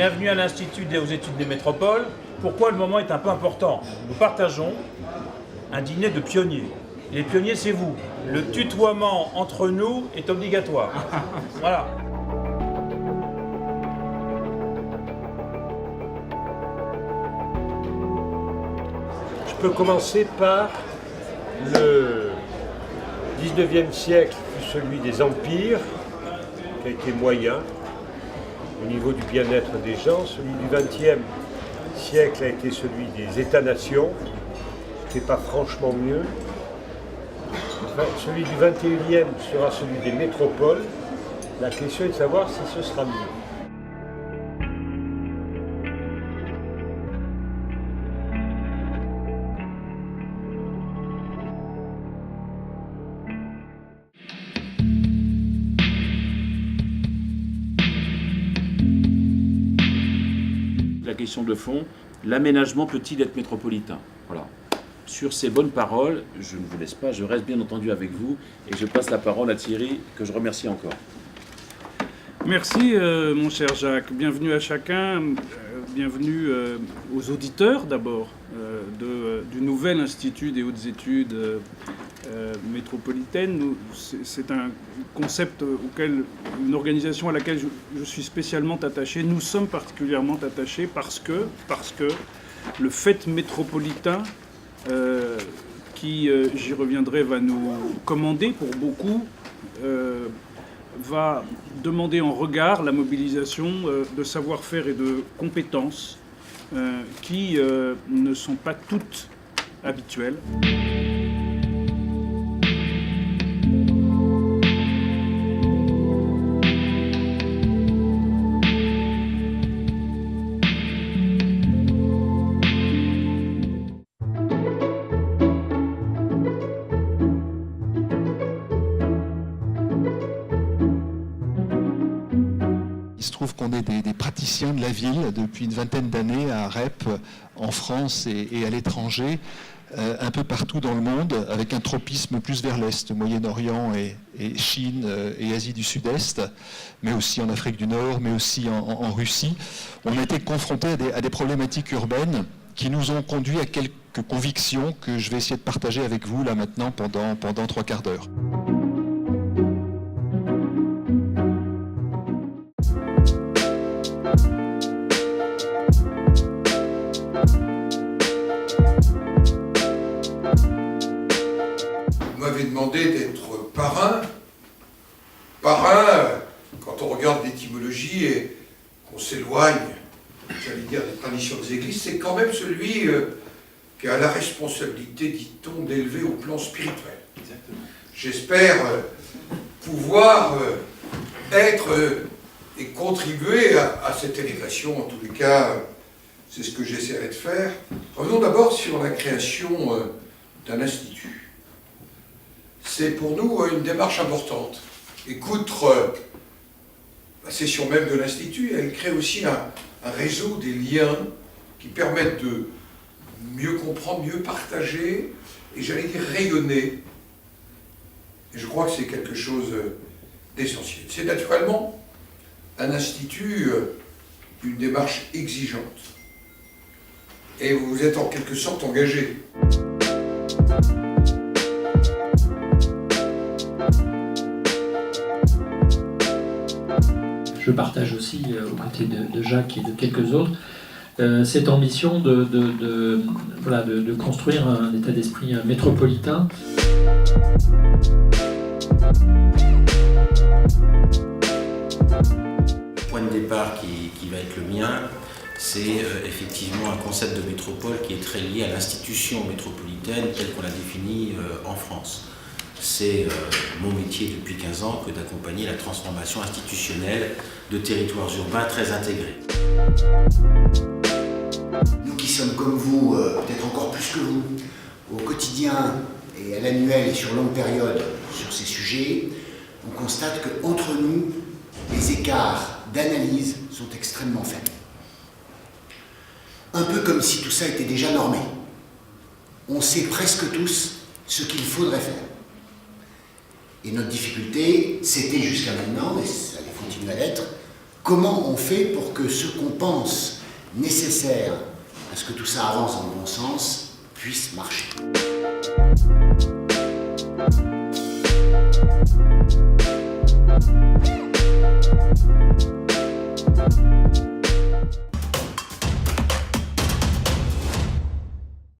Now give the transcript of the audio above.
Bienvenue à l'Institut aux études des métropoles. Pourquoi le moment est un peu important? Nous partageons un dîner de pionniers. Les pionniers, c'est vous. Le tutoiement entre nous est obligatoire. Voilà. Je peux commencer par le 19e siècle, celui des empires, qui a été moyen au niveau du bien-être des gens. Celui du 20e siècle a été celui des États-nations, qui n'est pas franchement mieux. Enfin, celui du 21e sera celui des métropoles. La question est de savoir si ce sera mieux. La question de fond, l'aménagement peut-il être métropolitain? Voilà. Sur ces bonnes paroles, je ne vous laisse pas, je reste bien entendu avec vous et je passe la parole à Thierry, que je remercie encore. Merci mon cher Jacques, bienvenue à chacun, bienvenue aux auditeurs d'abord du nouvel Institut des hautes études métropolitaines. C'est un concept auquel, une organisation à laquelle je suis spécialement attaché. Nous sommes particulièrement attachés parce que le fait métropolitain qui, j'y reviendrai, va nous commander pour beaucoup, va demander en regard la mobilisation de savoir-faire et de compétences qui ne sont pas toutes habituelles. Il se trouve qu'on est des praticiens de la ville depuis une vingtaine d'années à REP, en France et à l'étranger, un peu partout dans le monde, avec un tropisme plus vers l'Est, Moyen-Orient et Chine et Asie du Sud-Est, mais aussi en Afrique du Nord, mais aussi en Russie. On a été confrontés à des problématiques urbaines qui nous ont conduit à quelques convictions que je vais essayer de partager avec vous là maintenant pendant 3 quarts d'heure. Vous m'avez demandé d'être parrain. Parrain, quand on regarde l'étymologie et qu'on s'éloigne, j'allais dire, des traditions des églises, c'est quand même celui qui a la responsabilité, dit-on, d'élever au plan spirituel. Exactement. J'espère pouvoir être et contribuer à cette élévation. En tous les cas, c'est ce que j'essaierai de faire. Revenons d'abord sur la création d'un institut. C'est pour nous une démarche importante. Et qu'outre la session même de l'Institut, elle crée aussi un réseau, des liens qui permettent de mieux comprendre, mieux partager, et j'allais dire rayonner. Et je crois que c'est quelque chose d'essentiel. C'est naturellement un institut, une démarche exigeante. Et vous êtes en quelque sorte engagé. Je partage aussi, aux côtés de Jacques et de quelques autres, cette ambition de construire un état d'esprit métropolitain. Le point de départ qui va être le mien, c'est effectivement un concept de métropole qui est très lié à l'institution métropolitaine telle qu'on l'a définie en France. C'est mon métier depuis 15 ans que d'accompagner la transformation institutionnelle de territoires urbains très intégrés. Nous qui sommes comme vous, peut-être encore plus que vous, au quotidien et à l'annuel et sur longue période sur ces sujets, on constate qu'entre nous, les écarts d'analyse sont extrêmement faibles. Un peu comme si tout ça était déjà normé. On sait presque tous ce qu'il faudrait faire. Et notre difficulté, c'était jusqu'à maintenant, et ça allait continuer à l'être, comment on fait pour que ce qu'on pense nécessaire à ce que tout ça avance dans le bon sens puisse marcher.